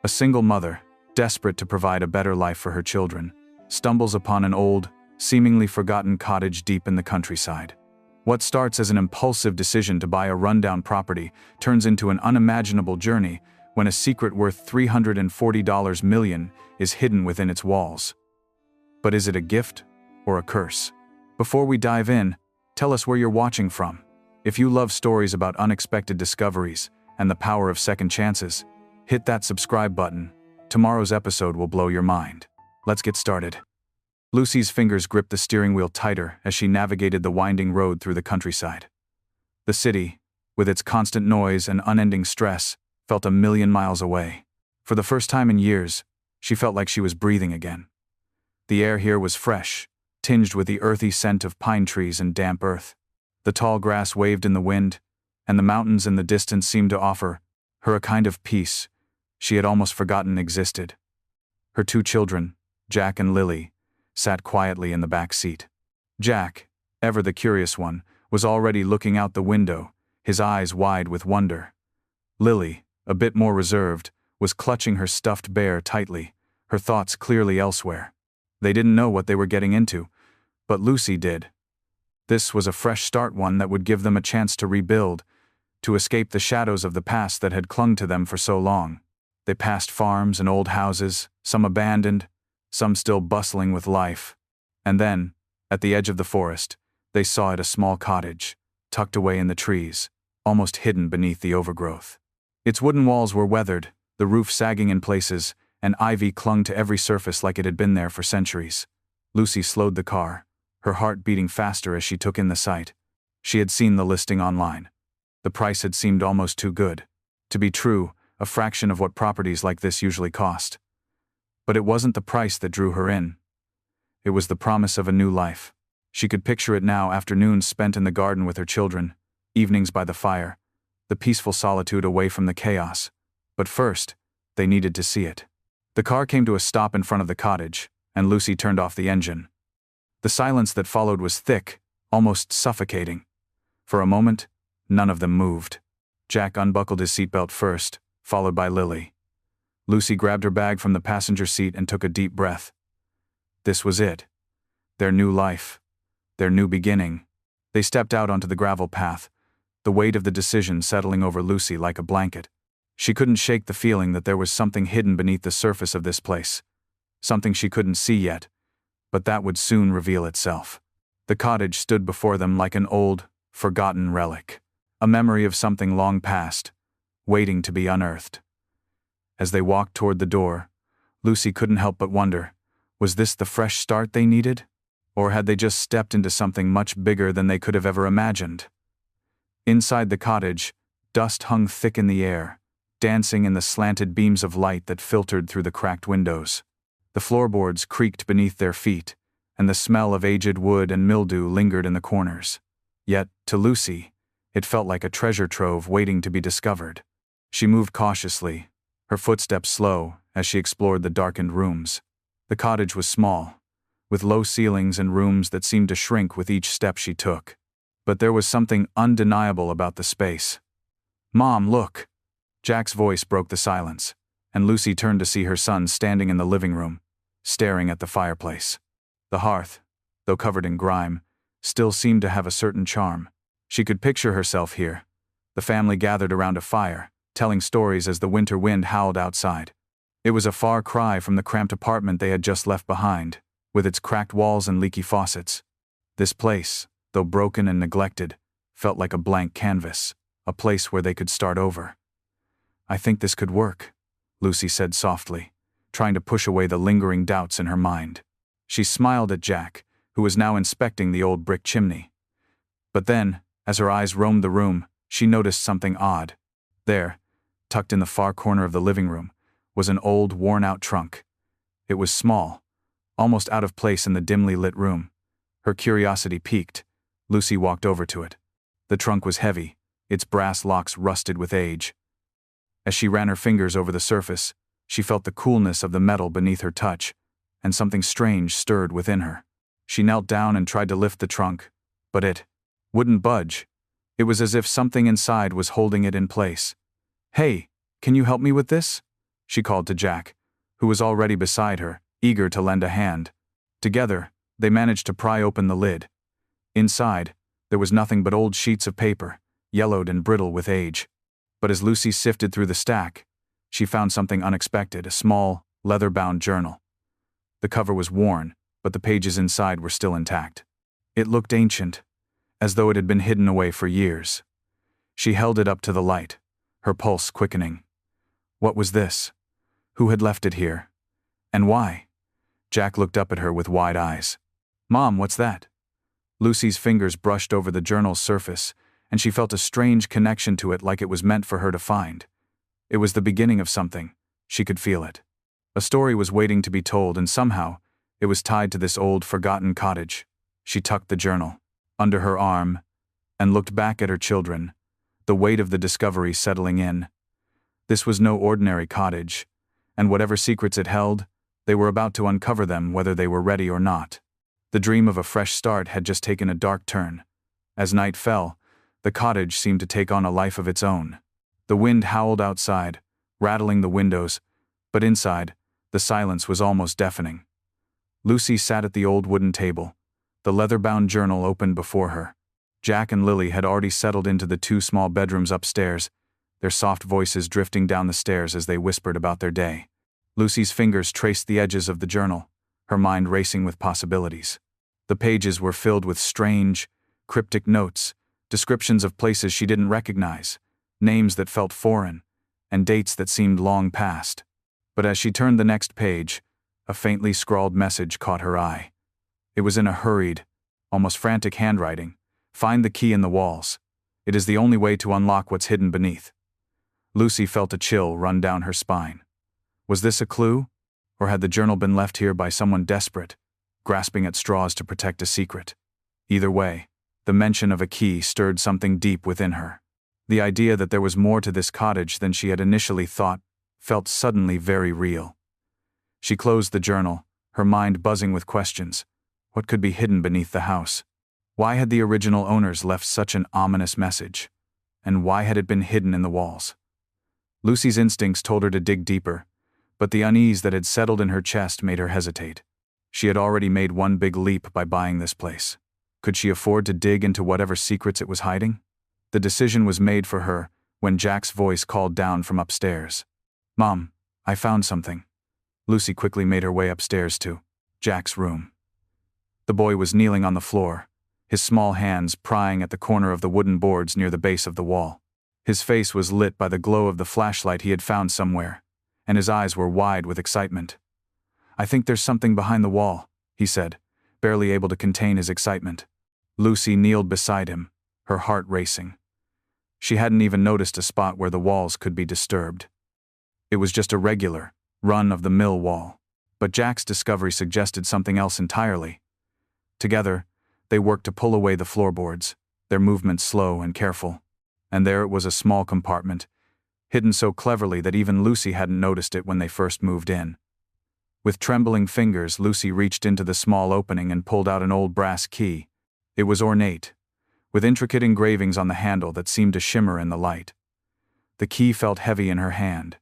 A single mother, desperate to provide a better life for her children, stumbles upon an old, seemingly forgotten cottage deep in the countryside. What starts as an impulsive decision to buy a rundown property turns into an unimaginable journey when a secret worth $340 million is hidden within its walls. But is it a gift or a curse? Before we dive in, tell us where you're watching from. If you love stories about unexpected discoveries and the power of second chances, hit that subscribe button. Tomorrow's episode will blow your mind. Let's get started. Lucy's fingers gripped the steering wheel tighter as she navigated the winding road through the countryside. The city, with its constant noise and unending stress, felt a million miles away. For the first time in years, she felt like she was breathing again. The air here was fresh, tinged with the earthy scent of pine trees and damp earth. The tall grass waved in the wind, and the mountains in the distance seemed to offer her a kind of peace she had almost forgotten existed. Her two children, Jack and Lily, sat quietly in the back seat. Jack, ever the curious one, was already looking out the window, his eyes wide with wonder. Lily, a bit more reserved, was clutching her stuffed bear tightly, her thoughts clearly elsewhere. They didn't know what they were getting into, but Lucy did. This was a fresh start, one that would give them a chance to rebuild, to escape the shadows of the past that had clung to them for so long. They passed farms and old houses, some abandoned, some still bustling with life. And then, at the edge of the forest, they saw a small cottage, tucked away in the trees, almost hidden beneath the overgrowth. Its wooden walls were weathered, the roof sagging in places, and ivy clung to every surface like it had been there for centuries. Lucy slowed the car, her heart beating faster as she took in the sight. She had seen the listing online. The price had seemed almost too good to be true, a fraction of what properties like this usually cost. But it wasn't the price that drew her in. It was the promise of a new life. She could picture it now, afternoons spent in the garden with her children, evenings by the fire, the peaceful solitude away from the chaos. But first, they needed to see it. The car came to a stop in front of the cottage, and Lucy turned off the engine. The silence that followed was thick, almost suffocating. For a moment, none of them moved. Jack unbuckled his seatbelt first, followed by Lily. Lucy grabbed her bag from the passenger seat and took a deep breath. This was it. Their new life. Their new beginning. They stepped out onto the gravel path, the weight of the decision settling over Lucy like a blanket. She couldn't shake the feeling that there was something hidden beneath the surface of this place. Something she couldn't see yet, but that would soon reveal itself. The cottage stood before them like an old, forgotten relic, a memory of something long past, waiting to be unearthed. As they walked toward the door, Lucy couldn't help but wonder, was this the fresh start they needed? Or had they just stepped into something much bigger than they could have ever imagined? Inside the cottage, dust hung thick in the air, dancing in the slanted beams of light that filtered through the cracked windows. The floorboards creaked beneath their feet, and the smell of aged wood and mildew lingered in the corners. Yet, to Lucy, it felt like a treasure trove waiting to be discovered. She moved cautiously, her footsteps slow, as she explored the darkened rooms. The cottage was small, with low ceilings and rooms that seemed to shrink with each step she took. But there was something undeniable about the space. "Mom, look!" Jack's voice broke the silence, and Lucy turned to see her son standing in the living room, staring at the fireplace. The hearth, though covered in grime, still seemed to have a certain charm. She could picture herself here, the family gathered around a fire, telling stories as the winter wind howled outside. It was a far cry from the cramped apartment they had just left behind, with its cracked walls and leaky faucets. This place, though broken and neglected, felt like a blank canvas, a place where they could start over. "I think this could work," Lucy said softly, trying to push away the lingering doubts in her mind. She smiled at Jack, who was now inspecting the old brick chimney. But then, as her eyes roamed the room, she noticed something odd. There, tucked in the far corner of the living room, was an old, worn-out trunk. It was small, almost out of place in the dimly lit room. Her curiosity piqued. Lucy walked over to it. The trunk was heavy, its brass locks rusted with age. As she ran her fingers over the surface, she felt the coolness of the metal beneath her touch, and something strange stirred within her. She knelt down and tried to lift the trunk, but it wouldn't budge. It was as if something inside was holding it in place. "Hey, can you help me with this?" she called to Jack, who was already beside her, eager to lend a hand. Together, they managed to pry open the lid. Inside, there was nothing but old sheets of paper, yellowed and brittle with age. But as Lucy sifted through the stack, she found something unexpected, a small, leather-bound journal. The cover was worn, but the pages inside were still intact. It looked ancient, as though it had been hidden away for years. She held it up to the light, her pulse quickening. What was this? Who had left it here? And why? Jack looked up at her with wide eyes. "Mom, what's that?" Lucy's fingers brushed over the journal's surface, and she felt a strange connection to it, like it was meant for her to find. It was the beginning of something. She could feel it. A story was waiting to be told, and somehow, it was tied to this old, forgotten cottage. She tucked the journal under her arm and looked back at her children, the weight of the discovery settling in. This was no ordinary cottage, and whatever secrets it held, they were about to uncover them whether they were ready or not. The dream of a fresh start had just taken a dark turn. As night fell, the cottage seemed to take on a life of its own. The wind howled outside, rattling the windows, but inside, the silence was almost deafening. Lucy sat at the old wooden table, the leather-bound journal open before her. Jack and Lily had already settled into the 2 small bedrooms upstairs, their soft voices drifting down the stairs as they whispered about their day. Lucy's fingers traced the edges of the journal, her mind racing with possibilities. The pages were filled with strange, cryptic notes, descriptions of places she didn't recognize, names that felt foreign, and dates that seemed long past. But as she turned the next page, a faintly scrawled message caught her eye. It was in a hurried, almost frantic handwriting. "Find the key in the walls. It is the only way to unlock what's hidden beneath." Lucy felt a chill run down her spine. Was this a clue? Or had the journal been left here by someone desperate, grasping at straws to protect a secret? Either way, the mention of a key stirred something deep within her. The idea that there was more to this cottage than she had initially thought felt suddenly very real. She closed the journal, her mind buzzing with questions. What could be hidden beneath the house? Why had the original owners left such an ominous message? And why had it been hidden in the walls? Lucy's instincts told her to dig deeper, but the unease that had settled in her chest made her hesitate. She had already made one big leap by buying this place. Could she afford to dig into whatever secrets it was hiding? The decision was made for her when Jack's voice called down from upstairs. "Mom, I found something." Lucy quickly made her way upstairs to Jack's room. The boy was kneeling on the floor, his small hands prying at the corner of the wooden boards near the base of the wall. His face was lit by the glow of the flashlight he had found somewhere, and his eyes were wide with excitement. "I think there's something behind the wall," he said, barely able to contain his excitement. Lucy kneeled beside him, her heart racing. She hadn't even noticed a spot where the walls could be disturbed. It was just a regular, run-of-the-mill wall. But Jack's discovery suggested something else entirely. Together, they worked to pull away the floorboards, their movements slow and careful. And there it was, a small compartment, hidden so cleverly that even Lucy hadn't noticed it when they first moved in. With trembling fingers, Lucy reached into the small opening and pulled out an old brass key. It was ornate, with intricate engravings on the handle that seemed to shimmer in the light. The key felt heavy in her hand,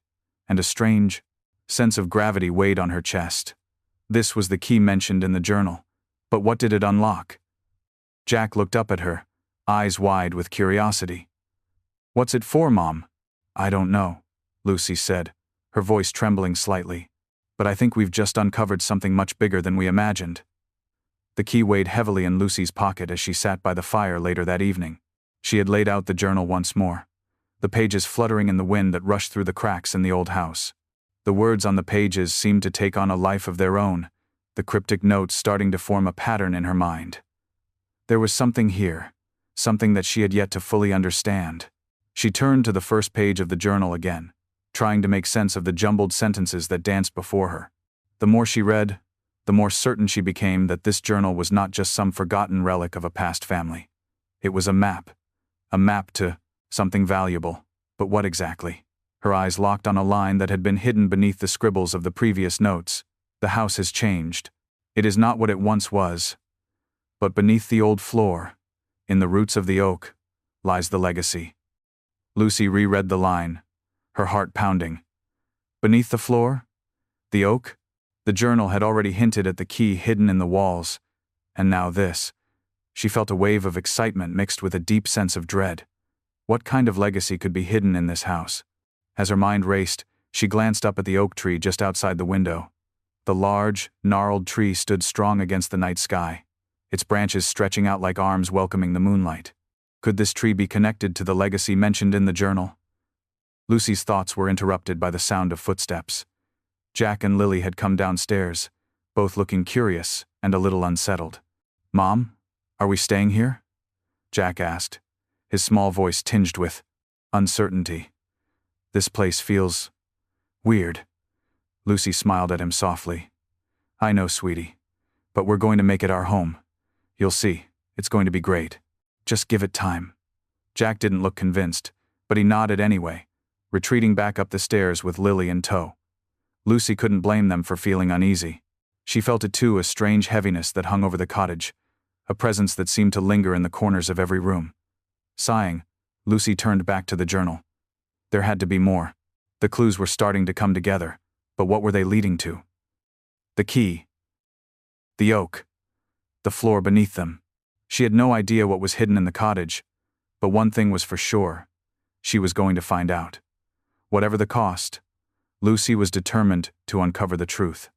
and a strange sense of gravity weighed on her chest. This was the key mentioned in the journal, but what did it unlock? Jack looked up at her, eyes wide with curiosity. "What's it for, Mom?" "I don't know," Lucy said, her voice trembling slightly. "But I think we've just uncovered something much bigger than we imagined." The key weighed heavily in Lucy's pocket as she sat by the fire later that evening. She had laid out the journal once more, the pages fluttering in the wind that rushed through the cracks in the old house. The words on the pages seemed to take on a life of their own, the cryptic notes starting to form a pattern in her mind. There was something here, something that she had yet to fully understand. She turned to the first page of the journal again, trying to make sense of the jumbled sentences that danced before her. The more she read, the more certain she became that this journal was not just some forgotten relic of a past family. It was a map to something valuable. But what exactly? Her eyes locked on a line that had been hidden beneath the scribbles of the previous notes. "The house has changed. It is not what it once was. But beneath the old floor, in the roots of the oak, lies the legacy." Lucy reread the line, her heart pounding. Beneath the floor? The oak? The journal had already hinted at the key hidden in the walls, and now this. She felt a wave of excitement mixed with a deep sense of dread. What kind of legacy could be hidden in this house? As her mind raced, she glanced up at the oak tree just outside the window. The large, gnarled tree stood strong against the night sky, its branches stretching out like arms welcoming the moonlight. Could this tree be connected to the legacy mentioned in the journal? Lucy's thoughts were interrupted by the sound of footsteps. Jack and Lily had come downstairs, both looking curious and a little unsettled. "Mom, are we staying here?" Jack asked, his small voice tinged with uncertainty. "This place feels weird." Lucy smiled at him softly. "I know, sweetie, but we're going to make it our home. You'll see, it's going to be great. Just give it time." Jack didn't look convinced, but he nodded anyway, retreating back up the stairs with Lily in tow. Lucy couldn't blame them for feeling uneasy. She felt it too, a strange heaviness that hung over the cottage, a presence that seemed to linger in the corners of every room. Sighing, Lucy turned back to the journal. There had to be more. The clues were starting to come together, but what were they leading to? The key. The oak. The floor beneath them. She had no idea what was hidden in the cottage, but one thing was for sure. She was going to find out. Whatever the cost, Lucy was determined to uncover the truth.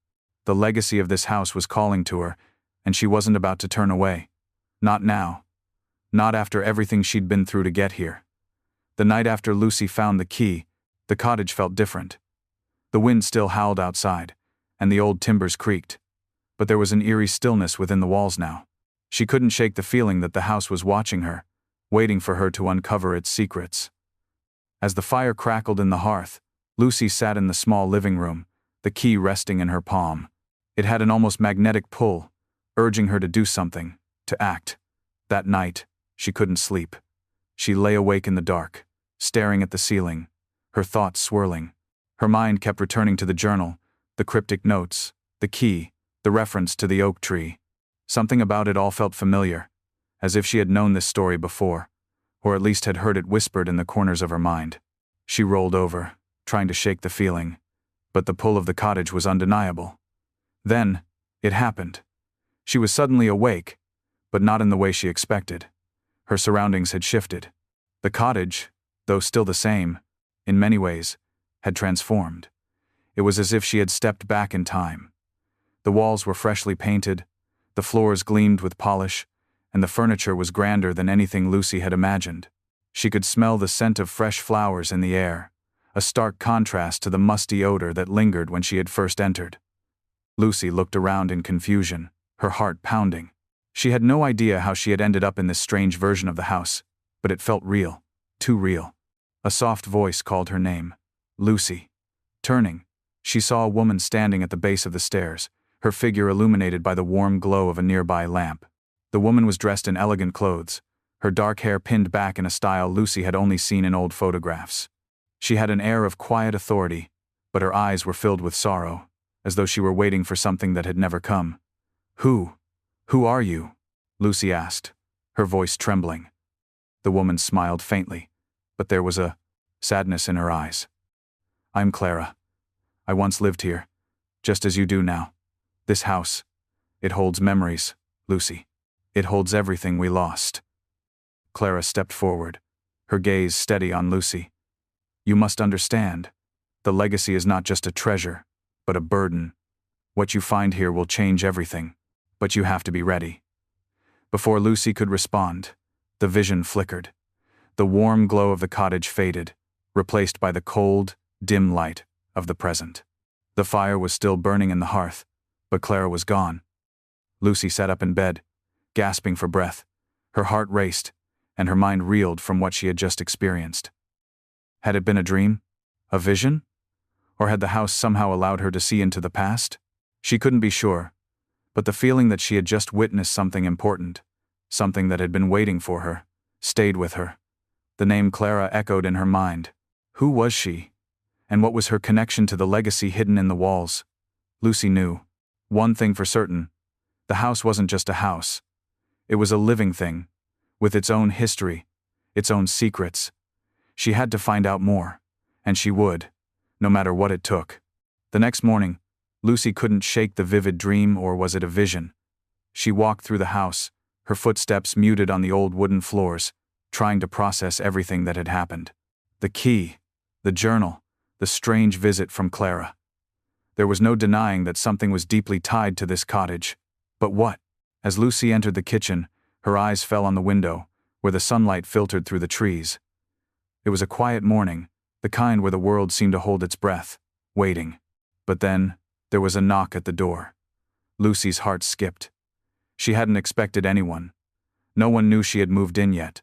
The legacy of this house was calling to her, and she wasn't about to turn away. Not now. Not after everything she'd been through to get here. The night after Lucy found the key, the cottage felt different. The wind still howled outside, and the old timbers creaked. But there was an eerie stillness within the walls now. She couldn't shake the feeling that the house was watching her, waiting for her to uncover its secrets. As the fire crackled in the hearth, Lucy sat in the small living room, the key resting in her palm. It had an almost magnetic pull, urging her to do something, to act. That night, she couldn't sleep. She lay awake in the dark, staring at the ceiling, her thoughts swirling. Her mind kept returning to the journal, the cryptic notes, the key, the reference to the oak tree. Something about it all felt familiar, as if she had known this story before, or at least had heard it whispered in the corners of her mind. She rolled over, trying to shake the feeling, but the pull of the cottage was undeniable. Then, it happened. She was suddenly awake, but not in the way she expected. Her surroundings had shifted. The cottage, though still the same, in many ways, had transformed. It was as if she had stepped back in time. The walls were freshly painted, the floors gleamed with polish, and the furniture was grander than anything Lucy had imagined. She could smell the scent of fresh flowers in the air, a stark contrast to the musty odor that lingered when she had first entered. Lucy looked around in confusion, her heart pounding. She had no idea how she had ended up in this strange version of the house, but it felt real, too real. A soft voice called her name, Lucy. Turning, she saw a woman standing at the base of the stairs, her figure illuminated by the warm glow of a nearby lamp. The woman was dressed in elegant clothes, her dark hair pinned back in a style Lucy had only seen in old photographs. She had an air of quiet authority, but her eyes were filled with sorrow, as though she were waiting for something that had never come. Who are you?" Lucy asked, her voice trembling. The woman smiled faintly, but there was a sadness in her eyes. "I'm Clara. I once lived here, just as you do now. This house, it holds memories, Lucy. It holds everything we lost." Clara stepped forward, her gaze steady on Lucy. "You must understand, the legacy is not just a treasure, but a burden. What you find here will change everything, but you have to be ready." Before Lucy could respond, the vision flickered. The warm glow of the cottage faded, replaced by the cold, dim light of the present. The fire was still burning in the hearth, but Clara was gone. Lucy sat up in bed, gasping for breath. Her heart raced, and her mind reeled from what she had just experienced. Had it been a dream? A vision? Or had the house somehow allowed her to see into the past? She couldn't be sure, but the feeling that she had just witnessed something important, something that had been waiting for her, stayed with her. The name Clara echoed in her mind. Who was she? And what was her connection to the legacy hidden in the walls? Lucy knew. One thing for certain, the house wasn't just a house. It was a living thing, with its own history, its own secrets. She had to find out more, and she would. no matter what it took. The next morning, Lucy couldn't shake the vivid dream, or was it a vision? She walked through the house, her footsteps muted on the old wooden floors, trying to process everything that had happened. The key, the journal, the strange visit from Clara. There was no denying that something was deeply tied to this cottage. But what? As Lucy entered the kitchen, her eyes fell on the window, where the sunlight filtered through the trees. It was a quiet morning, the kind where the world seemed to hold its breath, waiting. But then, there was a knock at the door. Lucy's heart skipped. She hadn't expected anyone. No one knew she had moved in yet.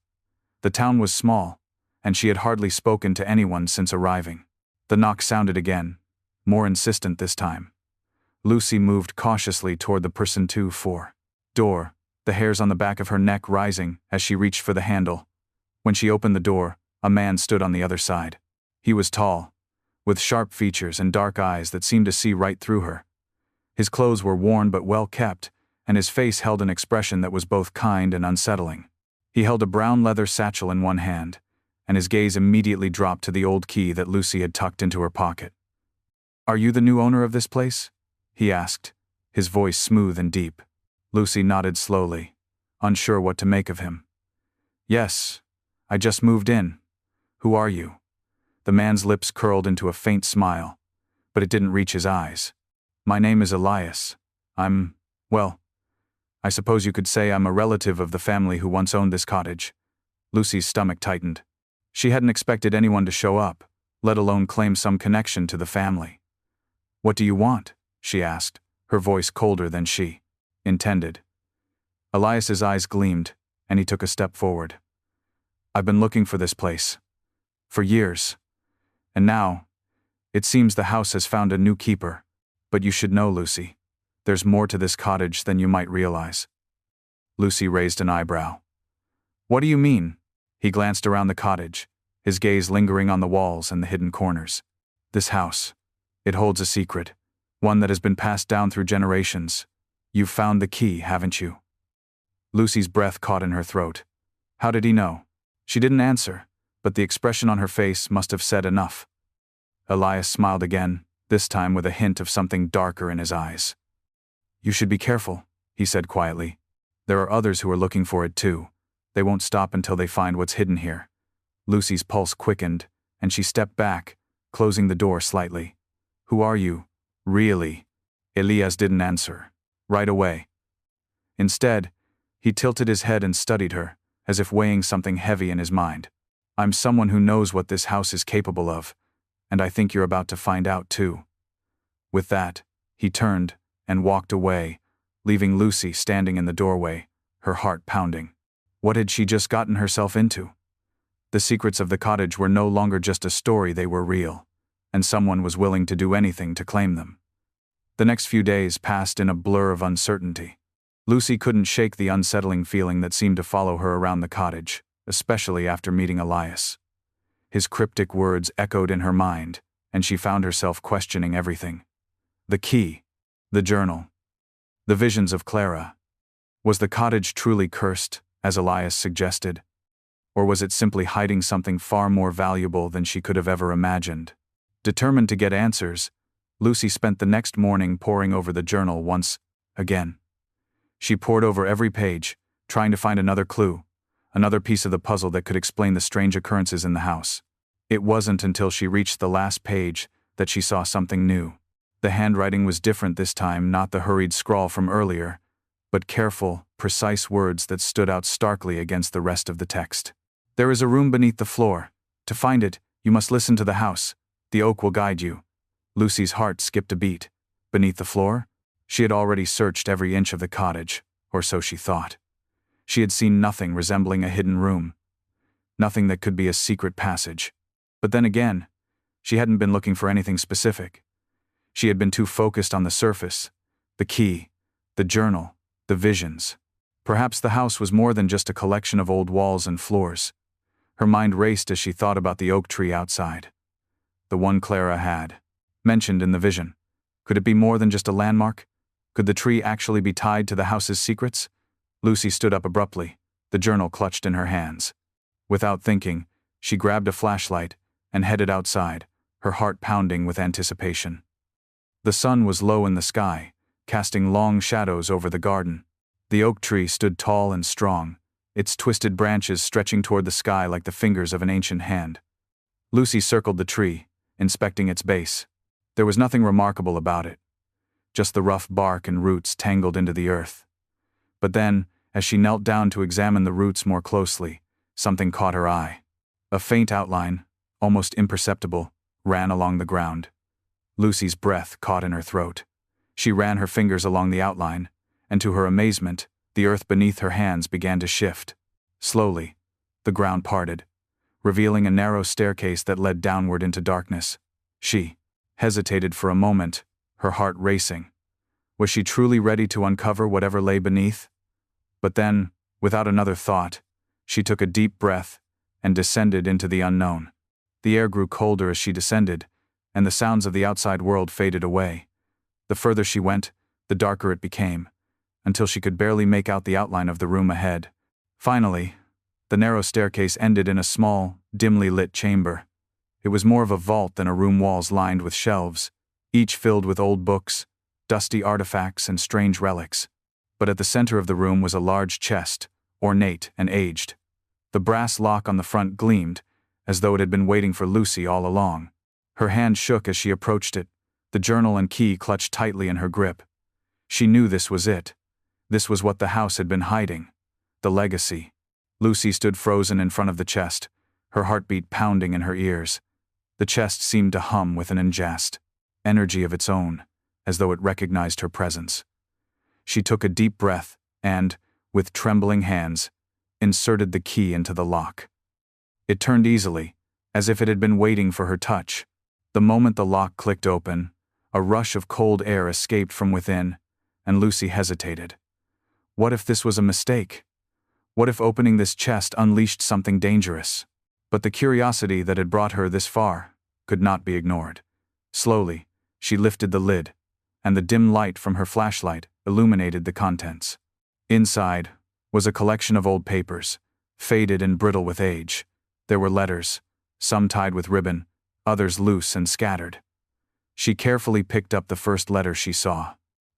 The town was small, and she had hardly spoken to anyone since arriving. The knock sounded again, more insistent this time. Lucy moved cautiously toward the person 2-4 door, the hairs on the back of her neck rising as she reached for the handle. When she opened the door, a man stood on the other side. He was tall, with sharp features and dark eyes that seemed to see right through her. His clothes were worn but well kept, and his face held an expression that was both kind and unsettling. He held a brown leather satchel in one hand, and his gaze immediately dropped to the old key that Lucy had tucked into her pocket. "Are you the new owner of this place?" he asked, his voice smooth and deep. Lucy nodded slowly, unsure what to make of him. "Yes, I just moved in. Who are you?" The man's lips curled into a faint smile, but it didn't reach his eyes. "My name is Elias. Well, I suppose you could say I'm a relative of the family who once owned this cottage." Lucy's stomach tightened. She hadn't expected anyone to show up, let alone claim some connection to the family. "What do you want?" she asked, her voice colder than she intended. Elias's eyes gleamed, and he took a step forward. "I've been looking for this place. For years. And now, it seems the house has found a new keeper. But you should know, Lucy, there's more to this cottage than you might realize." Lucy raised an eyebrow. "What do you mean?" He glanced around the cottage, his gaze lingering on the walls and the hidden corners. "This house, it holds a secret, one that has been passed down through generations. You've found the key, haven't you?" Lucy's breath caught in her throat. How did he know? She didn't answer, but the expression on her face must have said enough. Elias smiled again, this time with a hint of something darker in his eyes. "You should be careful," he said quietly. "There are others who are looking for it too. They won't stop until they find what's hidden here." Lucy's pulse quickened, and she stepped back, closing the door slightly. "Who are you, really?" Elias didn't answer right away. Instead, he tilted his head and studied her, as if weighing something heavy in his mind. "I'm someone who knows what this house is capable of, and I think you're about to find out too." With that, he turned and walked away, leaving Lucy standing in the doorway, her heart pounding. What had she just gotten herself into? The secrets of the cottage were no longer just a story, they were real, and someone was willing to do anything to claim them. The next few days passed in a blur of uncertainty. Lucy couldn't shake the unsettling feeling that seemed to follow her around the cottage, especially after meeting Elias. His cryptic words echoed in her mind, and she found herself questioning everything. The key, the journal, the visions of Clara. Was the cottage truly cursed, as Elias suggested? Or was it simply hiding something far more valuable than she could have ever imagined? Determined to get answers, Lucy spent the next morning poring over the journal once again. She pored over every page, trying to find another clue, another piece of the puzzle that could explain the strange occurrences in the house. It wasn't until she reached the last page that she saw something new. The handwriting was different this time, not the hurried scrawl from earlier, but careful, precise words that stood out starkly against the rest of the text. "There is a room beneath the floor. To find it, you must listen to the house. The oak will guide you." Lucy's heart skipped a beat. Beneath the floor? She had already searched every inch of the cottage, or so she thought. She had seen nothing resembling a hidden room. Nothing that could be a secret passage. But then again, she hadn't been looking for anything specific. She had been too focused on the surface, the key, the journal, the visions. Perhaps the house was more than just a collection of old walls and floors. Her mind raced as she thought about the oak tree outside. The one Clara had mentioned in the vision. Could it be more than just a landmark? Could the tree actually be tied to the house's secrets? Lucy stood up abruptly, the journal clutched in her hands. Without thinking, she grabbed a flashlight and headed outside, her heart pounding with anticipation. The sun was low in the sky, casting long shadows over the garden. The oak tree stood tall and strong, its twisted branches stretching toward the sky like the fingers of an ancient hand. Lucy circled the tree, inspecting its base. There was nothing remarkable about it, just the rough bark and roots tangled into the earth. But then, as she knelt down to examine the roots more closely, something caught her eye. A faint outline, almost imperceptible, ran along the ground. Lucy's breath caught in her throat. She ran her fingers along the outline, and to her amazement, the earth beneath her hands began to shift. Slowly, the ground parted, revealing a narrow staircase that led downward into darkness. She hesitated for a moment, her heart racing. Was she truly ready to uncover whatever lay beneath? But then, without another thought, she took a deep breath and descended into the unknown. The air grew colder as she descended, and the sounds of the outside world faded away. The further she went, the darker it became, until she could barely make out the outline of the room ahead. Finally, the narrow staircase ended in a small, dimly lit chamber. It was more of a vault than a room, walls lined with shelves, each filled with old books, dusty artifacts, and strange relics. But at the center of the room was a large chest, ornate and aged. The brass lock on the front gleamed, as though it had been waiting for Lucy all along. Her hand shook as she approached it, the journal and key clutched tightly in her grip. She knew this was it. This was what the house had been hiding. The legacy. Lucy stood frozen in front of the chest, her heartbeat pounding in her ears. The chest seemed to hum with an ingest energy of its own, as though it recognized her presence. She took a deep breath and, with trembling hands, inserted the key into the lock. It turned easily, as if it had been waiting for her touch. The moment the lock clicked open, a rush of cold air escaped from within, and Lucy hesitated. What if this was a mistake? What if opening this chest unleashed something dangerous? But the curiosity that had brought her this far could not be ignored. Slowly, she lifted the lid, and the dim light from her flashlight illuminated the contents. Inside was a collection of old papers, faded and brittle with age. There were letters, some tied with ribbon, others loose and scattered. She carefully picked up the first letter she saw.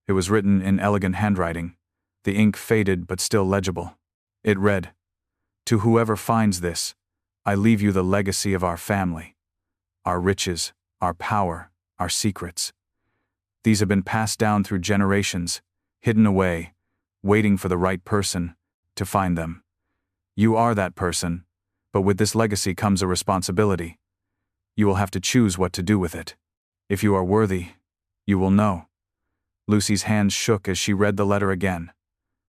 It was written in elegant handwriting, the ink faded but still legible. It read, "To whoever finds this, I leave you the legacy of our family, our riches, our power, our secrets. These have been passed down through generations, hidden away, waiting for the right person to find them. You are that person, but with this legacy comes a responsibility. You will have to choose what to do with it. If you are worthy, you will know." Lucy's hands shook as she read the letter again.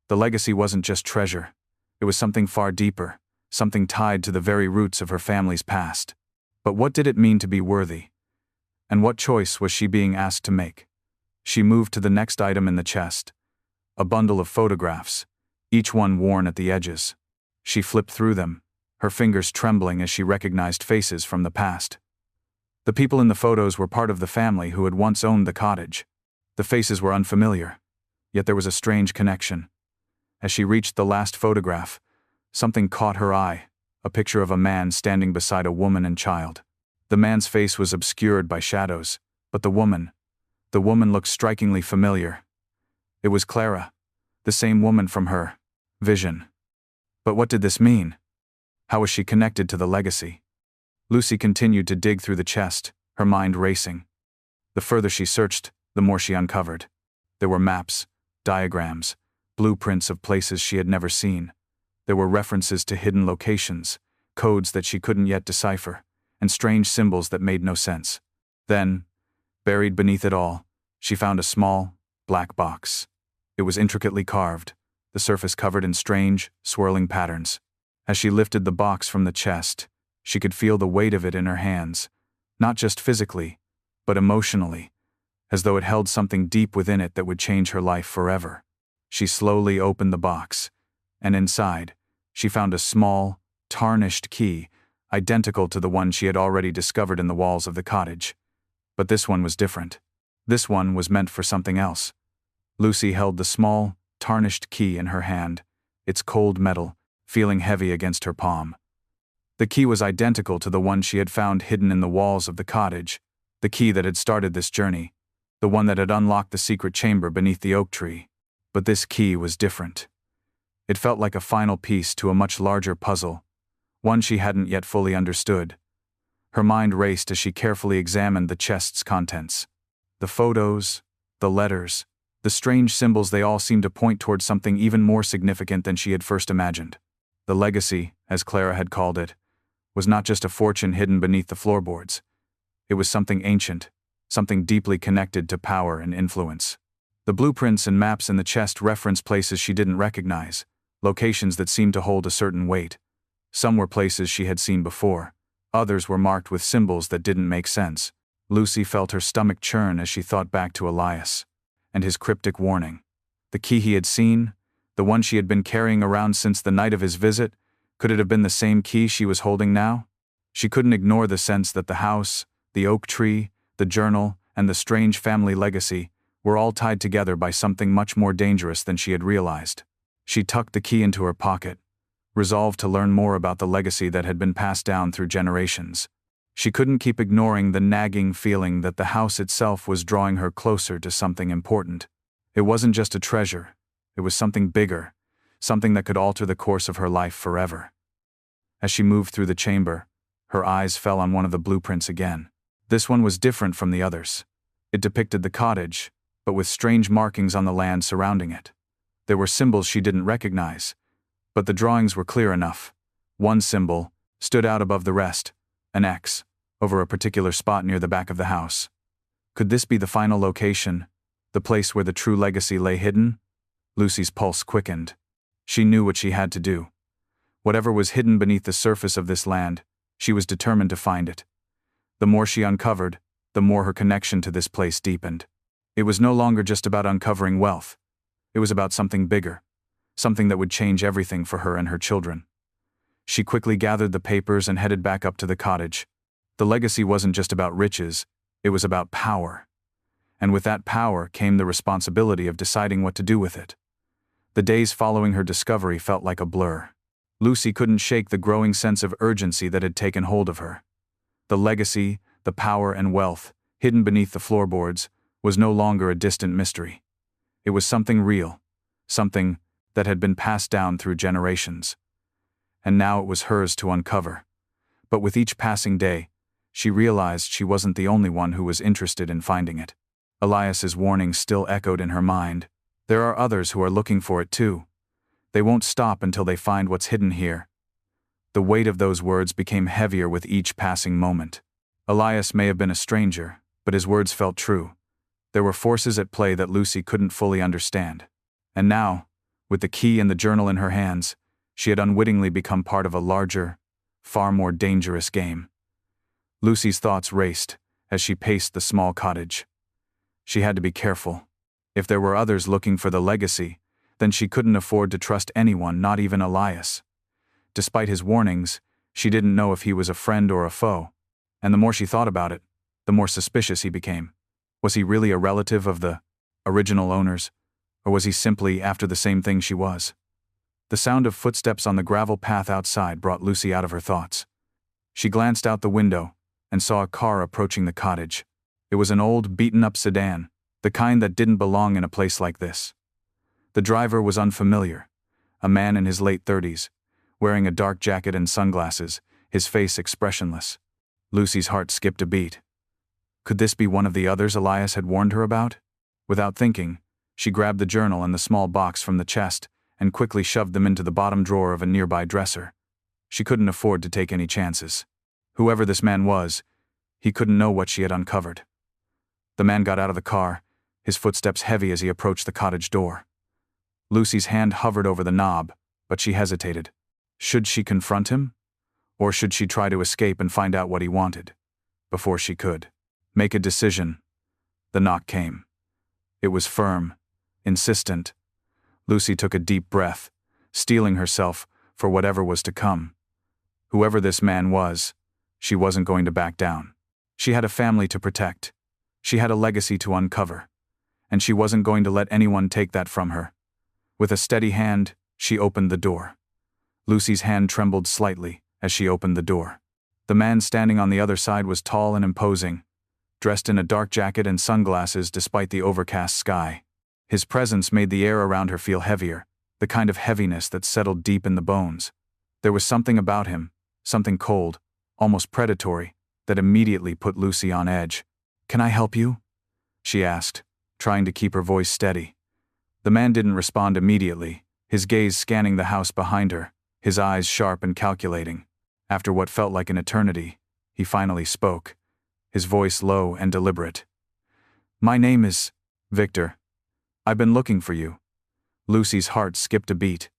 The legacy wasn't just treasure. It was something far deeper, something tied to the very roots of her family's past. But what did it mean to be worthy? And what choice was she being asked to make? She moved to the next item in the chest, a bundle of photographs, each one worn at the edges. She flipped through them, her fingers trembling as she recognized faces from the past. The people in the photos were part of the family who had once owned the cottage. The faces were unfamiliar, yet there was a strange connection. As she reached the last photograph, something caught her eye, a picture of a man standing beside a woman and child. The man's face was obscured by shadows, but the woman looked strikingly familiar. It was Clara, the same woman from her vision. But what did this mean? How was she connected to the legacy? Lucy continued to dig through the chest, her mind racing. The further she searched, the more she uncovered. There were maps, diagrams, blueprints of places she had never seen. There were references to hidden locations, codes that she couldn't yet decipher, and strange symbols that made no sense. Then, buried beneath it all, she found a small, black box. It was intricately carved, the surface covered in strange, swirling patterns. As she lifted the box from the chest, she could feel the weight of it in her hands, not just physically, but emotionally, as though it held something deep within it that would change her life forever. She slowly opened the box, and inside, she found a small, tarnished key, identical to the one she had already discovered in the walls of the cottage. But this one was different. This one was meant for something else. Lucy held the small, tarnished key in her hand, its cold metal feeling heavy against her palm. The key was identical to the one she had found hidden in the walls of the cottage, the key that had started this journey, the one that had unlocked the secret chamber beneath the oak tree. But this key was different. It felt like a final piece to a much larger puzzle, one she hadn't yet fully understood. Her mind raced as she carefully examined the chest's contents. The photos, the letters, the strange symbols, they all seemed to point towards something even more significant than she had first imagined. The legacy, as Clara had called it, was not just a fortune hidden beneath the floorboards. It was something ancient, something deeply connected to power and influence. The blueprints and maps in the chest referenced places she didn't recognize, locations that seemed to hold a certain weight. Some were places she had seen before, others were marked with symbols that didn't make sense. Lucy felt her stomach churn as she thought back to Elias and his cryptic warning. The key he had seen, the one she had been carrying around since the night of his visit, could it have been the same key she was holding now? She couldn't ignore the sense that the house, the oak tree, the journal, and the strange family legacy were all tied together by something much more dangerous than she had realized. She tucked the key into her pocket, resolved to learn more about the legacy that had been passed down through generations. She couldn't keep ignoring the nagging feeling that the house itself was drawing her closer to something important. It wasn't just a treasure, it was something bigger, something that could alter the course of her life forever. As she moved through the chamber, her eyes fell on one of the blueprints again. This one was different from the others. It depicted the cottage, but with strange markings on the land surrounding it. There were symbols she didn't recognize, but the drawings were clear enough. One symbol stood out above the rest, an X, over a particular spot near the back of the house. Could this be the final location, the place where the true legacy lay hidden? Lucy's pulse quickened. She knew what she had to do. Whatever was hidden beneath the surface of this land, she was determined to find it. The more she uncovered, the more her connection to this place deepened. It was no longer just about uncovering wealth. It was about something bigger, something that would change everything for her and her children. She quickly gathered the papers and headed back up to the cottage. The legacy wasn't just about riches, it was about power. And with that power came the responsibility of deciding what to do with it. The days following her discovery felt like a blur. Lucy couldn't shake the growing sense of urgency that had taken hold of her. The legacy, the power and wealth, hidden beneath the floorboards, was no longer a distant mystery. It was something real, something that had been passed down through generations. And now it was hers to uncover. But with each passing day, she realized she wasn't the only one who was interested in finding it. Elias's warning still echoed in her mind. There are others who are looking for it too. They won't stop until they find what's hidden here. The weight of those words became heavier with each passing moment. Elias may have been a stranger, but his words felt true. There were forces at play that Lucy couldn't fully understand. And now, with the key and the journal in her hands, she had unwittingly become part of a larger, far more dangerous game. Lucy's thoughts raced as she paced the small cottage. She had to be careful. If there were others looking for the legacy, then she couldn't afford to trust anyone, not even Elias. Despite his warnings, she didn't know if he was a friend or a foe. And the more she thought about it, the more suspicious he became. Was he really a relative of the original owners, or was he simply after the same thing she was? The sound of footsteps on the gravel path outside brought Lucy out of her thoughts. She glanced out the window and saw a car approaching the cottage. It was an old, beaten-up sedan, the kind that didn't belong in a place like this. The driver was unfamiliar, a man in his late 30s, wearing a dark jacket and sunglasses, his face expressionless. Lucy's heart skipped a beat. Could this be one of the others Elias had warned her about? Without thinking, she grabbed the journal and the small box from the chest and quickly shoved them into the bottom drawer of a nearby dresser. She couldn't afford to take any chances. Whoever this man was, he couldn't know what she had uncovered. The man got out of the car, his footsteps heavy as he approached the cottage door. Lucy's hand hovered over the knob, but she hesitated. Should she confront him? Or should she try to escape and find out what he wanted? Before she could make a decision, the knock came. It was firm, insistent. Lucy took a deep breath, steeling herself for whatever was to come. Whoever this man was, she wasn't going to back down. She had a family to protect. She had a legacy to uncover. And she wasn't going to let anyone take that from her. With a steady hand, she opened the door. Lucy's hand trembled slightly as she opened the door. The man standing on the other side was tall and imposing, dressed in a dark jacket and sunglasses despite the overcast sky. His presence made the air around her feel heavier, the kind of heaviness that settled deep in the bones. There was something about him, something cold, almost predatory, that immediately put Lucy on edge. "Can I help you?" she asked, trying to keep her voice steady. The man didn't respond immediately, his gaze scanning the house behind her, his eyes sharp and calculating. After what felt like an eternity, he finally spoke, his voice low and deliberate. "My name is Victor. I've been looking for you." Lucy's heart skipped a beat.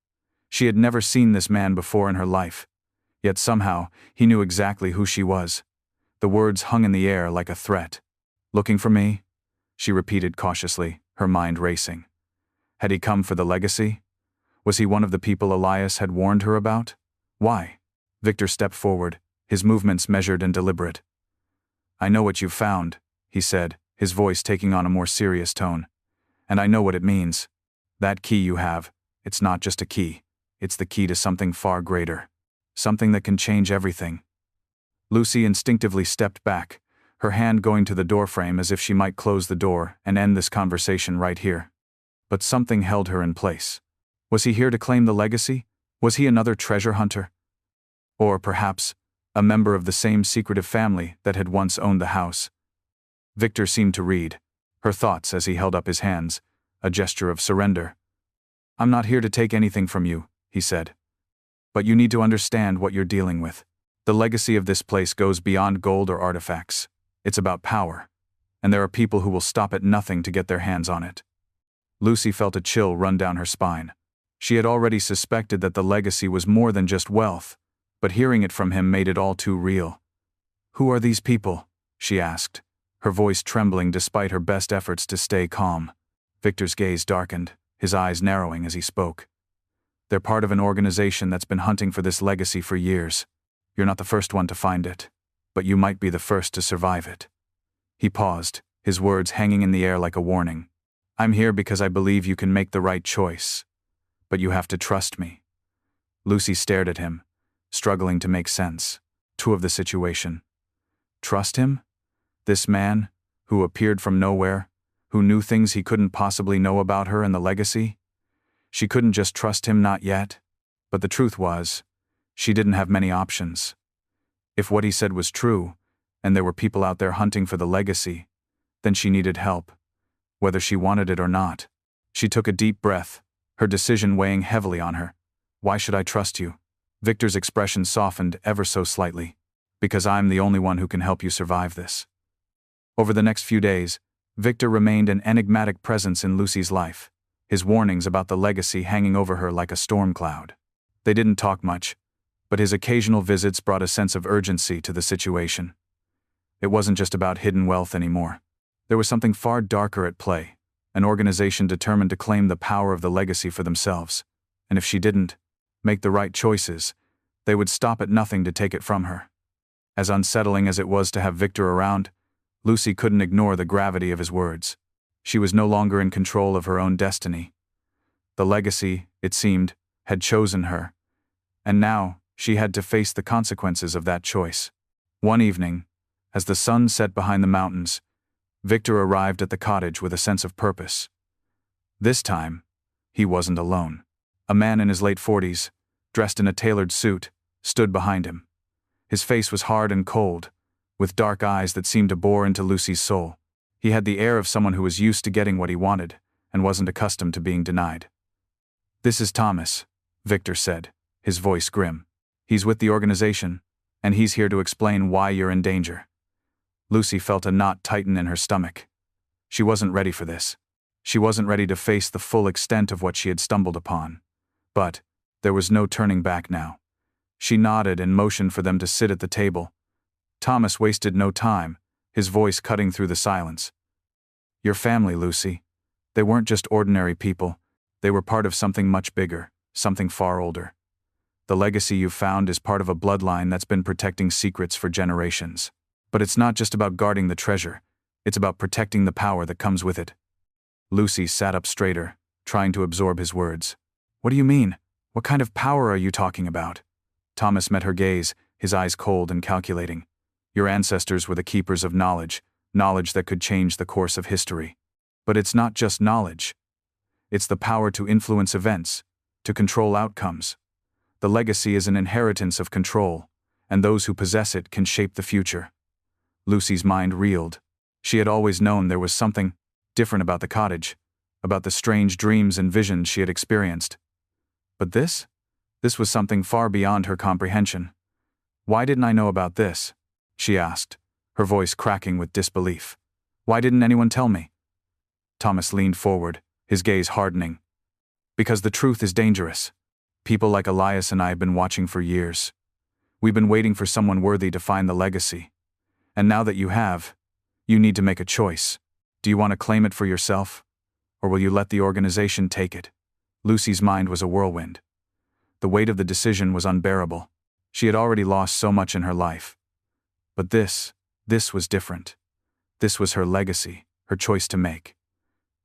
She had never seen this man before in her life, yet somehow he knew exactly who she was. The words hung in the air like a threat. "Looking for me?" she repeated cautiously, her mind racing. Had he come for the legacy? Was he one of the people Elias had warned her about? Why? Victor stepped forward, his movements measured and deliberate. "I know what you've found," he said, his voice taking on a more serious tone. "And I know what it means. That key you have, it's not just a key. It's the key to something far greater. Something that can change everything." Lucy instinctively stepped back, her hand going to the doorframe as if she might close the door and end this conversation right here. But something held her in place. Was he here to claim the legacy? Was he another treasure hunter? Or perhaps, a member of the same secretive family that had once owned the house? Victor seemed to read her thoughts as he held up his hands, a gesture of surrender. "I'm not here to take anything from you," he said. "But you need to understand what you're dealing with. The legacy of this place goes beyond gold or artifacts. It's about power. And there are people who will stop at nothing to get their hands on it." Lucy felt a chill run down her spine. She had already suspected that the legacy was more than just wealth, but hearing it from him made it all too real. "Who are these people?" she asked, her voice trembling despite her best efforts to stay calm. Victor's gaze darkened, his eyes narrowing as he spoke. "They're part of an organization that's been hunting for this legacy for years. You're not the first one to find it, but you might be the first to survive it." He paused, his words hanging in the air like a warning. "I'm here because I believe you can make the right choice. But you have to trust me." Lucy stared at him, struggling to make sense of the situation. Trust him? This man, who appeared from nowhere, who knew things he couldn't possibly know about her and the legacy? She couldn't just trust him, not yet. But the truth was, she didn't have many options. If what he said was true, and there were people out there hunting for the legacy, then she needed help, whether she wanted it or not. She took a deep breath, her decision weighing heavily on her. "Why should I trust you?" Victor's expression softened ever so slightly. "Because I'm the only one who can help you survive this." Over the next few days, Victor remained an enigmatic presence in Lucy's life, his warnings about the legacy hanging over her like a storm cloud. They didn't talk much, but his occasional visits brought a sense of urgency to the situation. It wasn't just about hidden wealth anymore. There was something far darker at play, an organization determined to claim the power of the legacy for themselves, and if she didn't make the right choices, they would stop at nothing to take it from her. As unsettling as it was to have Victor around, Lucy couldn't ignore the gravity of his words. She was no longer in control of her own destiny. The legacy, it seemed, had chosen her, and now she had to face the consequences of that choice. One evening, as the sun set behind the mountains, Victor arrived at the cottage with a sense of purpose. This time, he wasn't alone. A man in his late 40s, dressed in a tailored suit, stood behind him. His face was hard and cold, with dark eyes that seemed to bore into Lucy's soul. He had the air of someone who was used to getting what he wanted and wasn't accustomed to being denied. "This is Thomas," Victor said, his voice grim. "He's with the organization, and he's here to explain why you're in danger." Lucy felt a knot tighten in her stomach. She wasn't ready for this. She wasn't ready to face the full extent of what she had stumbled upon. But there was no turning back now. She nodded and motioned for them to sit at the table. Thomas wasted no time, his voice cutting through the silence. "Your family, Lucy. They weren't just ordinary people. They were part of something much bigger, something far older. The legacy you've found is part of a bloodline that's been protecting secrets for generations. But it's not just about guarding the treasure, it's about protecting the power that comes with it." Lucy sat up straighter, trying to absorb his words. "What do you mean? What kind of power are you talking about?" Thomas met her gaze, his eyes cold and calculating. Your ancestors were the keepers of knowledge, knowledge that could change the course of history. But it's not just knowledge. It's the power to influence events, to control outcomes. The legacy is an inheritance of control, and those who possess it can shape the future. Lucy's mind reeled. She had always known there was something different about the cottage, about the strange dreams and visions she had experienced. But this was something far beyond her comprehension. "Why didn't I know about this?" she asked, her voice cracking with disbelief. "Why didn't anyone tell me?" Thomas leaned forward, his gaze hardening. "Because the truth is dangerous. People like Elias and I have been watching for years. We've been waiting for someone worthy to find the legacy. And now that you have, you need to make a choice. Do you want to claim it for yourself? Or will you let the organization take it?" Lucy's mind was a whirlwind. The weight of the decision was unbearable. She had already lost so much in her life. But this was different. This was her legacy, her choice to make.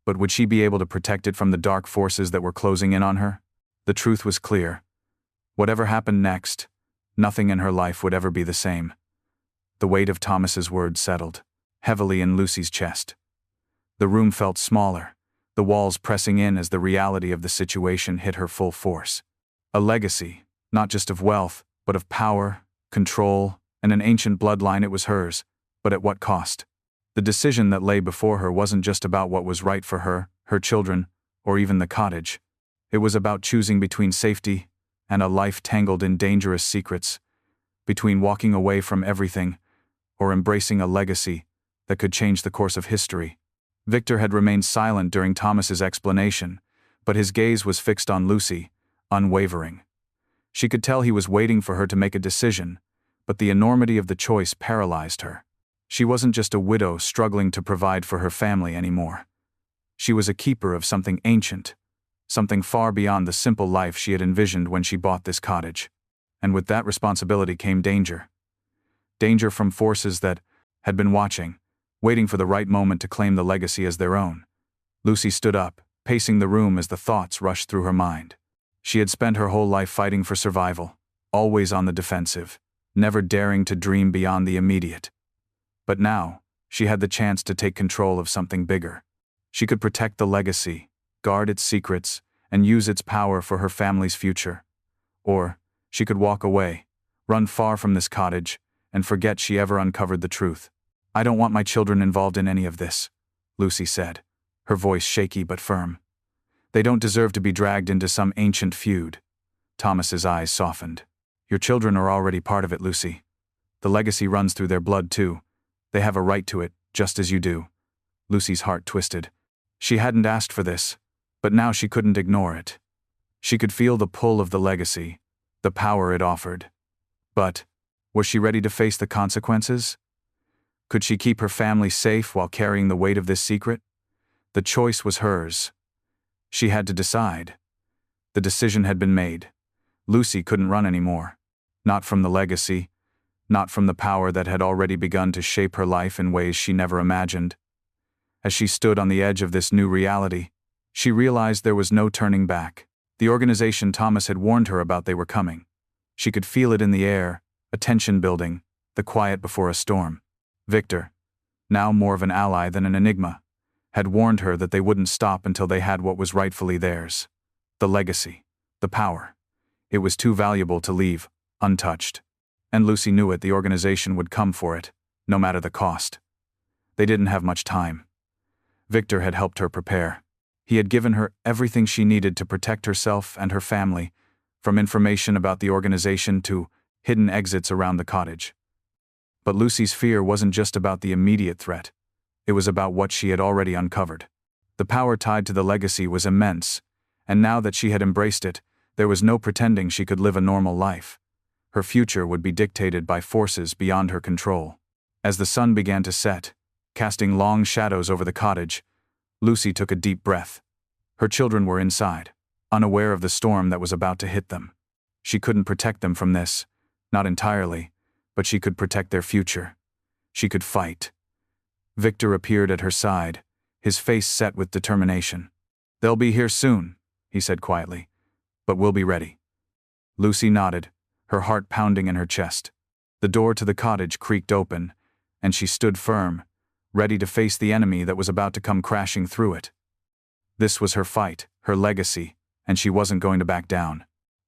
But would she be able to protect it from the dark forces that were closing in on her? The truth was clear. Whatever happened next, nothing in her life would ever be the same. The weight of Thomas's words settled heavily in Lucy's chest. The room felt smaller, the walls pressing in as the reality of the situation hit her full force. A legacy, not just of wealth, but of power, control, and an ancient bloodline. It was hers, but at what cost? The decision that lay before her wasn't just about what was right for her, her children, or even the cottage. It was about choosing between safety and a life tangled in dangerous secrets, between walking away from everything or embracing a legacy that could change the course of history. Victor had remained silent during Thomas's explanation, but his gaze was fixed on Lucy, unwavering. She could tell he was waiting for her to make a decision, but the enormity of the choice paralyzed her. She wasn't just a widow struggling to provide for her family anymore. She was a keeper of something ancient, something far beyond the simple life she had envisioned when she bought this cottage. And with that responsibility came danger. Danger from forces that had been watching, waiting for the right moment to claim the legacy as their own. Lucy stood up, pacing the room as the thoughts rushed through her mind. She had spent her whole life fighting for survival, always on the defensive, never daring to dream beyond the immediate. But now, she had the chance to take control of something bigger. She could protect the legacy, guard its secrets, and use its power for her family's future. Or, she could walk away, run far from this cottage, and forget she ever uncovered the truth. "I don't want my children involved in any of this," Lucy said, her voice shaky but firm. "They don't deserve to be dragged into some ancient feud." Thomas's eyes softened. "Your children are already part of it, Lucy. The legacy runs through their blood too. They have a right to it, just as you do." Lucy's heart twisted. She hadn't asked for this, but now she couldn't ignore it. She could feel the pull of the legacy, the power it offered. But, was she ready to face the consequences? Could she keep her family safe while carrying the weight of this secret? The choice was hers. She had to decide. The decision had been made. Lucy couldn't run anymore. Not from the legacy, not from the power that had already begun to shape her life in ways she never imagined. As she stood on the edge of this new reality, she realized there was no turning back. The organization Thomas had warned her about, they were coming. She could feel it in the air, a tension building, the quiet before a storm. Victor, now more of an ally than an enigma, had warned her that they wouldn't stop until they had what was rightfully theirs. The legacy, the power. It was too valuable to leave untouched. And Lucy knew it. The organization would come for it, no matter the cost. They didn't have much time. Victor had helped her prepare. He had given her everything she needed to protect herself and her family, from information about the organization to hidden exits around the cottage. But Lucy's fear wasn't just about the immediate threat. It was about what she had already uncovered. The power tied to the legacy was immense, and now that she had embraced it, there was no pretending she could live a normal life. Her future would be dictated by forces beyond her control. As the sun began to set, casting long shadows over the cottage, Lucy took a deep breath. Her children were inside, unaware of the storm that was about to hit them. She couldn't protect them from this, not entirely, but she could protect their future. She could fight. Victor appeared at her side, his face set with determination. "They'll be here soon," he said quietly, "but we'll be ready." Lucy nodded, her heart pounding in her chest. The door to the cottage creaked open, and she stood firm, ready to face the enemy that was about to come crashing through it. This was her fight, her legacy, and she wasn't going to back down.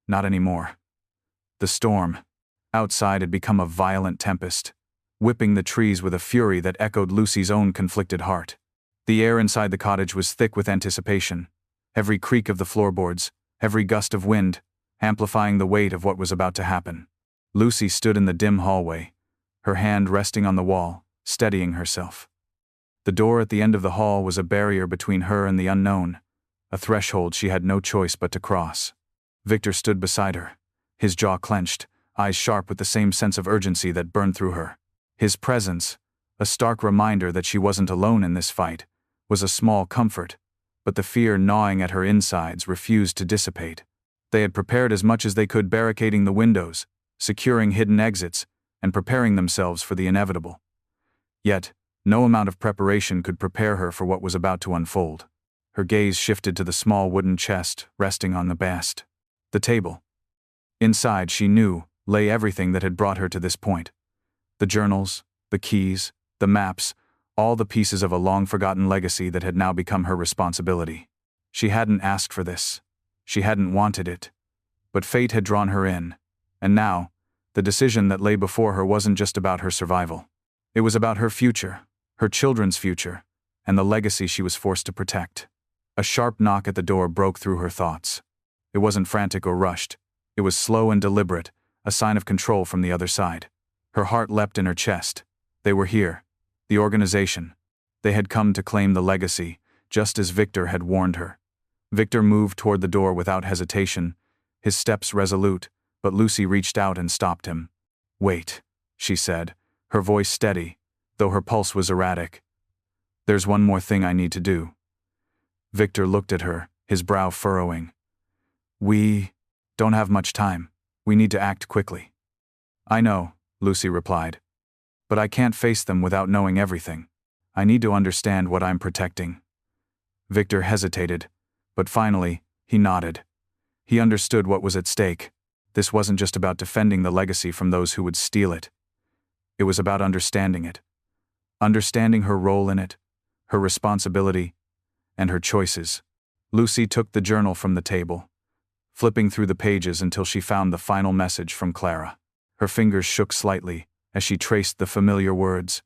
Not anymore. The storm outside had become a violent tempest, whipping the trees with a fury that echoed Lucy's own conflicted heart. The air inside the cottage was thick with anticipation, every creak of the floorboards, every gust of wind, amplifying the weight of what was about to happen. Lucy stood in the dim hallway, her hand resting on the wall, steadying herself. The door at the end of the hall was a barrier between her and the unknown, a threshold she had no choice but to cross. Victor stood beside her, his jaw clenched, eyes sharp with the same sense of urgency that burned through her. His presence, a stark reminder that she wasn't alone in this fight, was a small comfort, but the fear gnawing at her insides refused to dissipate. They had prepared as much as they could, barricading the windows, securing hidden exits, and preparing themselves for the inevitable. Yet, no amount of preparation could prepare her for what was about to unfold. Her gaze shifted to the small wooden chest resting on the bast. The table. Inside, she knew, lay everything that had brought her to this point. The journals, the keys, the maps, all the pieces of a long-forgotten legacy that had now become her responsibility. She hadn't asked for this. She hadn't wanted it. But fate had drawn her in, and now, the decision that lay before her wasn't just about her survival. It was about her future, her children's future, and the legacy she was forced to protect. A sharp knock at the door broke through her thoughts. It wasn't frantic or rushed. It was slow and deliberate, a sign of control from the other side. Her heart leapt in her chest. They were here. The organization. They had come to claim the legacy, just as Victor had warned her. Victor moved toward the door without hesitation, his steps resolute, but Lucy reached out and stopped him. "Wait," she said, her voice steady, though her pulse was erratic. "There's one more thing I need to do." Victor looked at her, his brow furrowing. "We don't have much time. We need to act quickly." "I know," Lucy replied. "But I can't face them without knowing everything. I need to understand what I'm protecting." Victor hesitated, but finally, he nodded. He understood what was at stake. This wasn't just about defending the legacy from those who would steal it. It was about understanding it. Understanding her role in it, her responsibility, and her choices. Lucy took the journal from the table, flipping through the pages until she found the final message from Clara. Her fingers shook slightly as she traced the familiar words.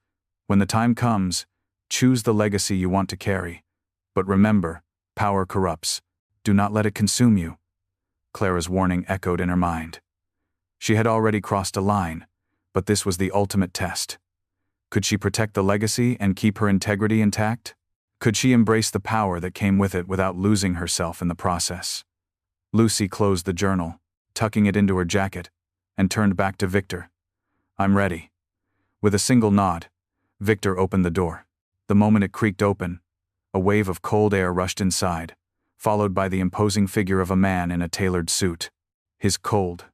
"When the time comes, choose the legacy you want to carry. But remember, power corrupts. Do not let it consume you." Clara's warning echoed in her mind. She had already crossed a line, but this was the ultimate test. Could she protect the legacy and keep her integrity intact? Could she embrace the power that came with it without losing herself in the process? Lucy closed the journal, tucking it into her jacket, and turned back to Victor. "I'm ready." With a single nod, Victor opened the door. The moment it creaked open, a wave of cold air rushed inside, followed by the imposing figure of a man in a tailored suit. His cold,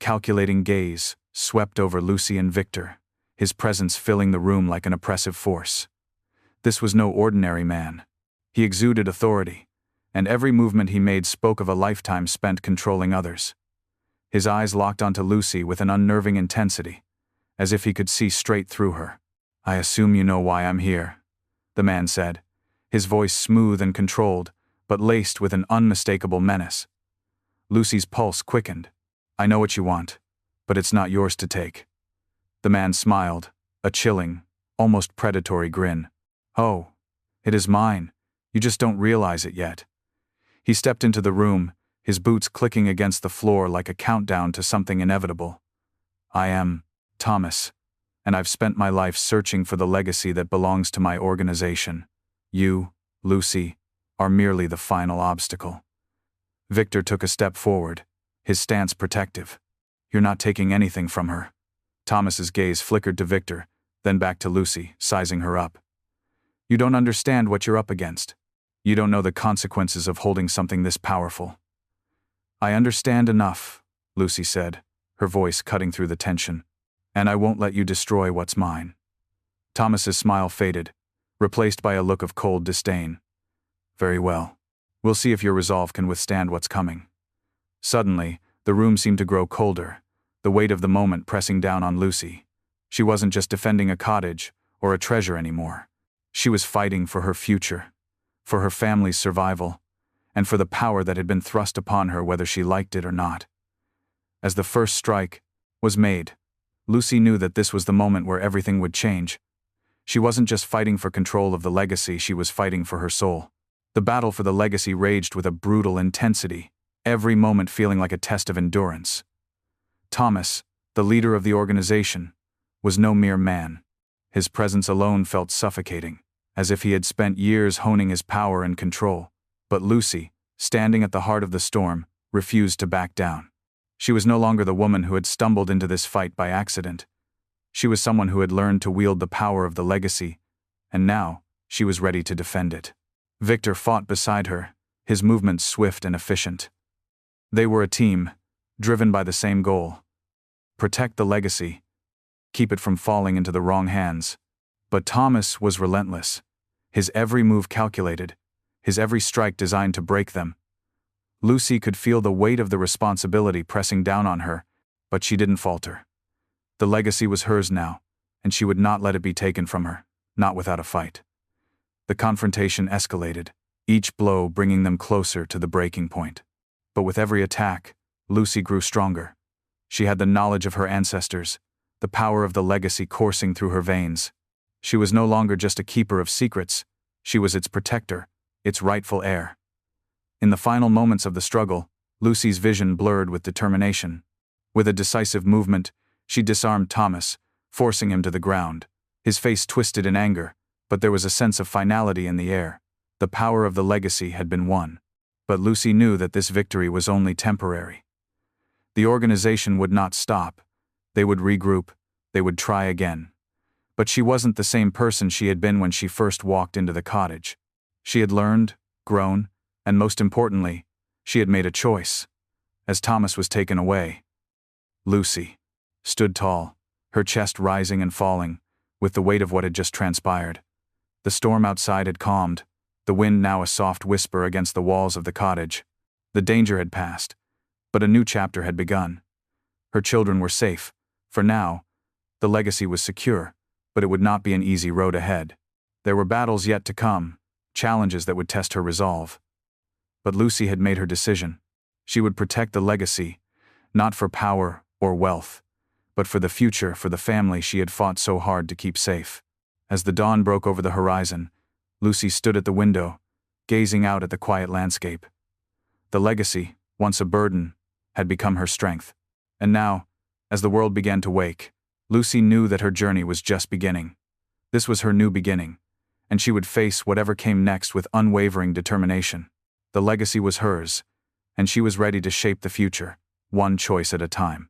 calculating gaze swept over Lucy and Victor, his presence filling the room like an oppressive force. This was no ordinary man. He exuded authority, and every movement he made spoke of a lifetime spent controlling others. His eyes locked onto Lucy with an unnerving intensity, as if he could see straight through her. "I assume you know why I'm here," the man said, his voice smooth and controlled, but laced with an unmistakable menace. Lucy's pulse quickened. "I know what you want, but it's not yours to take." The man smiled, a chilling, almost predatory grin. "Oh, it is mine. You just don't realize it yet." He stepped into the room, his boots clicking against the floor like a countdown to something inevitable. "I am Thomas, and I've spent my life searching for the legacy that belongs to my organization. You, Lucy, are merely the final obstacle." Victor took a step forward, his stance protective. "You're not taking anything from her." Thomas's gaze flickered to Victor, then back to Lucy, sizing her up. "You don't understand what you're up against. You don't know the consequences of holding something this powerful." "I understand enough," Lucy said, her voice cutting through the tension. "And I won't let you destroy what's mine." Thomas's smile faded, replaced by a look of cold disdain. "Very well. We'll see if your resolve can withstand what's coming." Suddenly, the room seemed to grow colder, the weight of the moment pressing down on Lucy. She wasn't just defending a cottage or a treasure anymore. She was fighting for her future, for her family's survival, and for the power that had been thrust upon her whether she liked it or not. As the first strike was made, Lucy knew that this was the moment where everything would change. She wasn't just fighting for control of the legacy, she was fighting for her soul. The battle for the legacy raged with a brutal intensity, every moment feeling like a test of endurance. Thomas, the leader of the organization, was no mere man. His presence alone felt suffocating, as if he had spent years honing his power and control. But Lucy, standing at the heart of the storm, refused to back down. She was no longer the woman who had stumbled into this fight by accident. She was someone who had learned to wield the power of the legacy, and now she was ready to defend it. Victor fought beside her, his movements swift and efficient. They were a team, driven by the same goal: protect the legacy, keep it from falling into the wrong hands. But Thomas was relentless, his every move calculated, his every strike designed to break them. Lucy could feel the weight of the responsibility pressing down on her, but she didn't falter. The legacy was hers now, and she would not let it be taken from her, not without a fight. The confrontation escalated, each blow bringing them closer to the breaking point. But with every attack, Lucy grew stronger. She had the knowledge of her ancestors, the power of the legacy coursing through her veins. She was no longer just a keeper of secrets, she was its protector, its rightful heir. In the final moments of the struggle, Lucy's vision blurred with determination. With a decisive movement, she disarmed Thomas, forcing him to the ground. His face twisted in anger, but there was a sense of finality in the air. The power of the legacy had been won. But Lucy knew that this victory was only temporary. The organization would not stop. They would regroup, they would try again. But she wasn't the same person she had been when she first walked into the cottage. She had learned, grown, and most importantly, she had made a choice. As Thomas was taken away, Lucy stood tall, her chest rising and falling, with the weight of what had just transpired. The storm outside had calmed, the wind now a soft whisper against the walls of the cottage. The danger had passed, but a new chapter had begun. Her children were safe, for now. The legacy was secure, but it would not be an easy road ahead. There were battles yet to come, challenges that would test her resolve. But Lucy had made her decision. She would protect the legacy, not for power or wealth, but for the future, for the family she had fought so hard to keep safe. As the dawn broke over the horizon, Lucy stood at the window, gazing out at the quiet landscape. The legacy, once a burden, had become her strength. And now, as the world began to wake, Lucy knew that her journey was just beginning. This was her new beginning, and she would face whatever came next with unwavering determination. The legacy was hers, and she was ready to shape the future, one choice at a time.